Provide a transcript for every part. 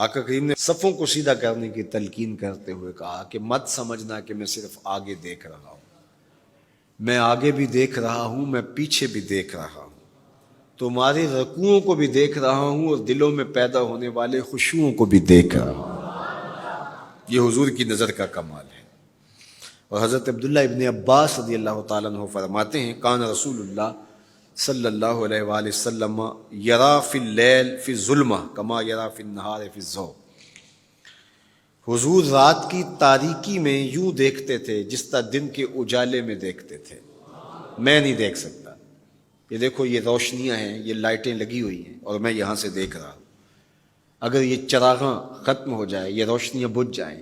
آقا کریم نے صفوں کو سیدھا کرنے کی تلقین کرتے ہوئے کہا کہ مت سمجھنا کہ میں صرف آگے دیکھ رہا ہوں، میں آگے بھی دیکھ رہا ہوں، میں پیچھے بھی دیکھ رہا ہوں، تمہارے رکوعوں کو بھی دیکھ رہا ہوں اور دلوں میں پیدا ہونے والے خشوعوں کو بھی دیکھ رہا ہوں۔ یہ حضور کی نظر کا کمال ہے۔ اور حضرت عبداللہ ابن عباس رضی اللہ تعالیٰ عنہ فرماتے ہیں کان رسول اللہ صلی اللہ علیہ وآلہ وسلم یرا فی اللیل فی الظلمہ کما یرا فی النہار فی الضوء۔ حضور رات کی تاریکی میں یوں دیکھتے تھے جس طرح دن کے اجالے میں دیکھتے تھے۔ میں نہیں دیکھ سکتا، یہ دیکھو یہ روشنیاں ہیں، یہ لائٹیں لگی ہوئی ہیں اور میں یہاں سے دیکھ رہا ہوں، اگر یہ چراغاں ختم ہو جائے، یہ روشنیاں بجھ جائیں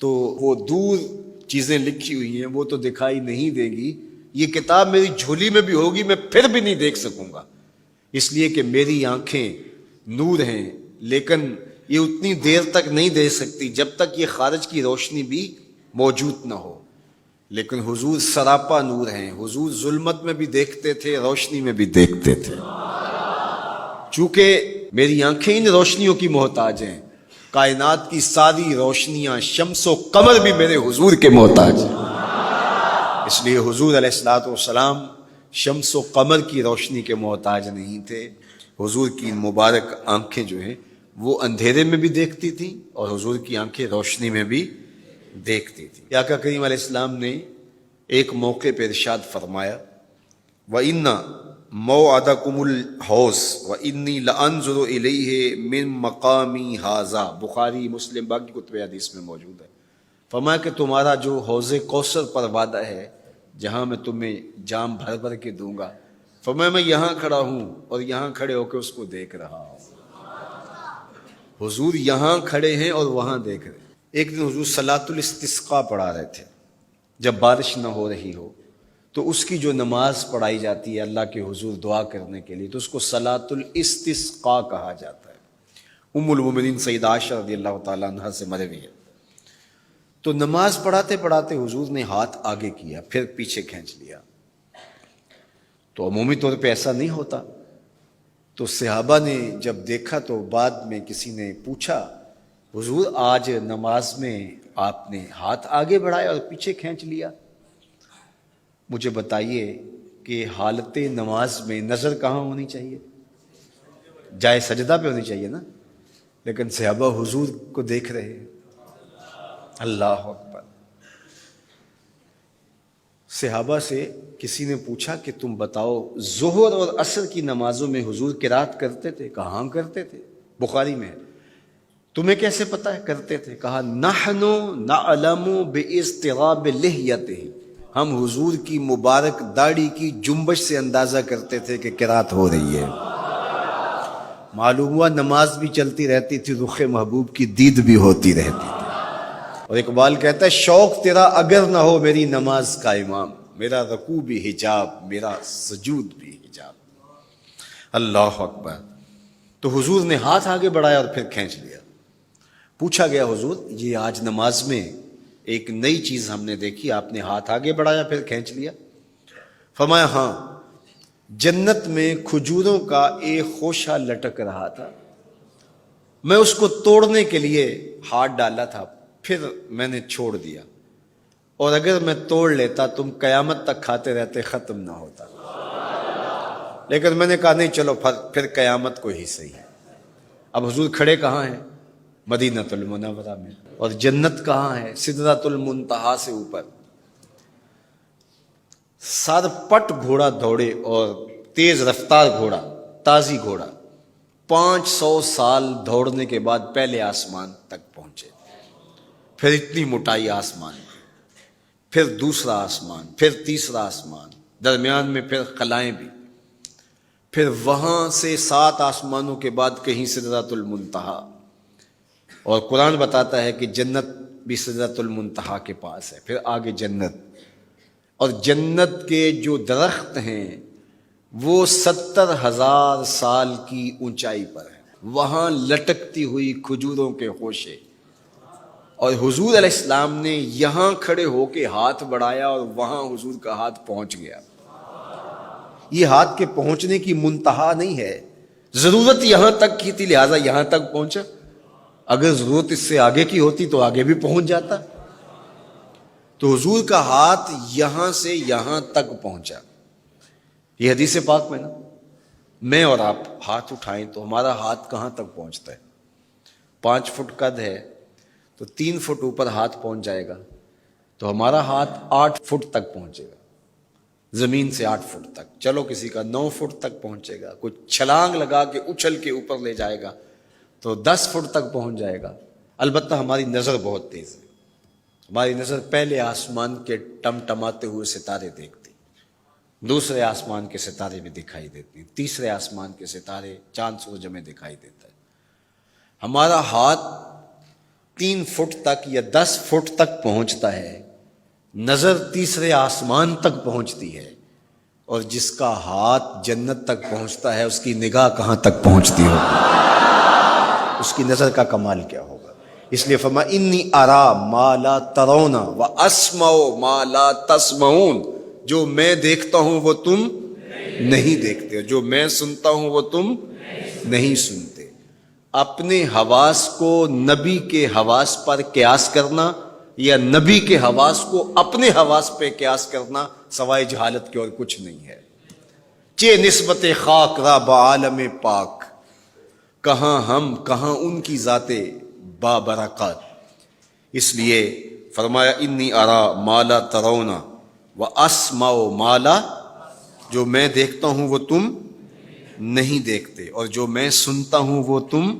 تو وہ دور چیزیں لکھی ہوئی ہیں وہ تو دکھائی نہیں دیں گی، یہ کتاب میری جھولی میں بھی ہوگی میں پھر بھی نہیں دیکھ سکوں گا، اس لیے کہ میری آنکھیں نور ہیں، لیکن یہ اتنی دیر تک نہیں دیکھ سکتی جب تک یہ خارج کی روشنی بھی موجود نہ ہو۔ لیکن حضور سراپا نور ہیں، حضور ظلمت میں بھی دیکھتے تھے، روشنی میں بھی دیکھتے تھے۔ چونکہ میری آنکھیں ان روشنیوں کی محتاج ہیں، کائنات کی ساری روشنیاں شمس و قمر بھی میرے حضور کے محتاج ہیں، اس لیے حضور علیہ الصلوۃ والسلام شمس و قمر کی روشنی کے محتاج نہیں تھے۔ حضور کی مبارک آنکھیں جو ہیں وہ اندھیرے میں بھی دیکھتی تھیں اور حضور کی آنکھیں روشنی میں بھی دیکھتی تھیں۔ آقا کریم علیہ السلام نے ایک موقع پہ ارشاد فرمایا وَإِنَّ مَوْعَدَكُمُ الْحَوْض وَإِنِّي لَأَنظُرُ إِلَيْهِ مِن مَقَامِي هَٰذَا، بخاری مسلم باقی کتب حدیث میں موجود ہے۔ فرمایا کہ تمہارا جو حوض کوثر پر وعدہ ہے جہاں میں تمہیں جام بھر بھر کے دوں گا، فرمایا میں یہاں کھڑا ہوں اور یہاں کھڑے ہو کے اس کو دیکھ رہا ہوں۔ حضور یہاں کھڑے ہیں اور وہاں دیکھ رہے ہیں۔ ایک دن حضور صلاۃ الاستسقاء پڑھا رہے تھے، جب بارش نہ ہو رہی ہو تو اس کی جو نماز پڑھائی جاتی ہے اللہ کے حضور دعا کرنے کے لیے تو اس کو صلاۃ الاستسقاء کہا جاتا ہے۔ ام المومنین سیدہ عائشہ رضی اللہ تعالیٰ عنہ سے مروی ہے۔ تو نماز پڑھاتے پڑھاتے حضور نے ہاتھ آگے کیا پھر پیچھے کھینچ لیا، تو عمومی طور پہ ایسا نہیں ہوتا۔ تو صحابہ نے جب دیکھا تو بعد میں کسی نے پوچھا حضور آج نماز میں آپ نے ہاتھ آگے بڑھایا اور پیچھے کھینچ لیا، مجھے بتائیے کہ حالت نماز میں نظر کہاں ہونی چاہیے؟ جائے سجدہ پہ ہونی چاہیے نا، لیکن صحابہ حضور کو دیکھ رہے ہیں۔ اللہ اکبر۔ صحابہ سے کسی نے پوچھا کہ تم بتاؤ ظہر اور عصر کی نمازوں میں حضور قرات کرتے تھے؟ کہا ہاں کرتے تھے، بخاری میں ہے۔ تمہیں کیسے پتہ ہے کرتے تھے؟ کہا نحن نعلم باضطراب لحیتہ، ہم حضور کی مبارک داڑھی کی جنبش سے اندازہ کرتے تھے کہ قرات ہو رہی ہے۔ معلوم ہوا نماز بھی چلتی رہتی تھی، رخ محبوب کی دید بھی ہوتی رہتی تھی۔ اور اقبال کہتا ہے شوق تیرا اگر نہ ہو میری نماز کا امام، میرا رکوع بھی حجاب میرا سجود بھی حجاب۔ اللہ اکبر۔ تو حضور نے ہاتھ آگے بڑھایا اور پھر کھینچ لیا۔ پوچھا گیا حضور یہ آج نماز میں ایک نئی چیز ہم نے دیکھی، آپ نے ہاتھ آگے بڑھایا پھر کھینچ لیا؟ فرمایا ہاں، جنت میں کھجوروں کا ایک خوشہ لٹک رہا تھا، میں اس کو توڑنے کے لیے ہاتھ ڈالا تھا پھر میں نے چھوڑ دیا، اور اگر میں توڑ لیتا تم قیامت تک کھاتے رہتے ختم نہ ہوتا، لیکن میں نے کہا نہیں چلو پھر قیامت کو ہی صحیح۔ اب حضور کھڑے کہاں ہیں؟ مدینہ المنورہ میں، اور جنت کہاں ہے؟ سدرۃ المنتہا سے اوپر۔ سر پٹ گھوڑا دوڑے اور تیز رفتار گھوڑا، تازی گھوڑا، 500 سال دوڑنے کے بعد پہلے آسمان تک پہنچے، پھر اتنی موٹائی آسمان، پھر دوسرا آسمان، پھر تیسرا آسمان، درمیان میں پھر خلائیں بھی، پھر وہاں سے 7 آسمانوں کے بعد کہیں سدرۃ المنتہا۔ اور قرآن بتاتا ہے کہ جنت بھی سدرۃ المنتہا کے پاس ہے، پھر آگے جنت، اور جنت کے جو درخت ہیں وہ 70,000 سال کی اونچائی پر ہیں، وہاں لٹکتی ہوئی کھجوروں کے خوشے، اور حضور علیہ السلام نے یہاں کھڑے ہو کے ہاتھ بڑھایا اور وہاں حضور کا ہاتھ پہنچ گیا۔ یہ ہاتھ کے پہنچنے کی منتہا نہیں ہے، ضرورت یہاں تک کی تھی لہٰذا یہاں تک پہنچا، اگر ضرورت اس سے آگے کی ہوتی تو آگے بھی پہنچ جاتا. تو حضور کا ہاتھ یہاں سے یہاں تک پہنچا. یہ حدیث پاک میں نا، میں اور آپ ہاتھ اٹھائیں تو ہمارا ہاتھ کہاں تک پہنچتا ہے؟ 5 فٹ قد ہے تو 3 فٹ اوپر ہاتھ پہنچ جائے گا، تو ہمارا ہاتھ 8 فٹ تک پہنچے گا، زمین سے 8 فٹ تک. چلو کسی کا 9 فٹ تک پہنچے گا، کوئی چھلانگ لگا کے اچھل کے اوپر لے جائے گا تو 10 فٹ تک پہنچ جائے گا. البتہ ہماری نظر بہت تیز ہے، ہماری نظر پہلے آسمان کے ٹمٹماتے ہوئے ستارے دیکھتی، دوسرے آسمان کے ستارے بھی دکھائی دیتی، تیسرے آسمان کے ستارے چاند سورج میں دکھائی دیتا ہے. ہمارا ہاتھ 3 فٹ تک یا 10 فٹ تک پہنچتا ہے، نظر تیسرے آسمان تک پہنچتی ہے، اور جس کا ہاتھ جنت تک پہنچتا ہے اس کی نگاہ کہاں تک پہنچتی ہوگی، اس کی نظر کا کمال کیا ہوگا. اس لیے فرمایا انی ارا ما لا ترون واسمع ما لا تسمعون، جو میں دیکھتا ہوں وہ تم نہیں دیکھتے، جو میں سنتا ہوں وہ تم نہیں سنتے. اپنے حواس کو نبی کے حواس پر قیاس کرنا یا نبی کے حواس کو اپنے حواس پہ قیاس کرنا سوائے جہالت کے اور کچھ نہیں ہے. چے نسبت خاک را بعالم پاک، کہاں ہم کہاں ان کی ذاتیں بابرکات. اس لیے فرمایا انی ارا ما لا ترون واسمع ما لا، جو میں دیکھتا ہوں وہ تم نہیں دیکھتے، اور جو میں سنتا ہوں وہ تم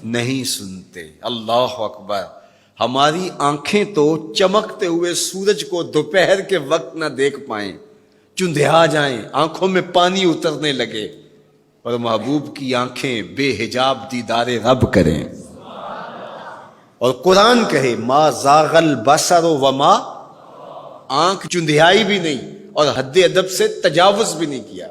نہیں سنتے. اللہ اکبر. ہماری آنکھیں تو چمکتے ہوئے سورج کو دوپہر کے وقت نہ دیکھ پائیں، چندھیا جائیں، آنکھوں میں پانی اترنے لگے، اور محبوب کی آنکھیں بے حجاب دیدار رب کریں. اور قرآن کہے ما زاغ البصر وما، آنکھ چندھیائی بھی نہیں اور حد ادب سے تجاوز بھی نہیں کیا.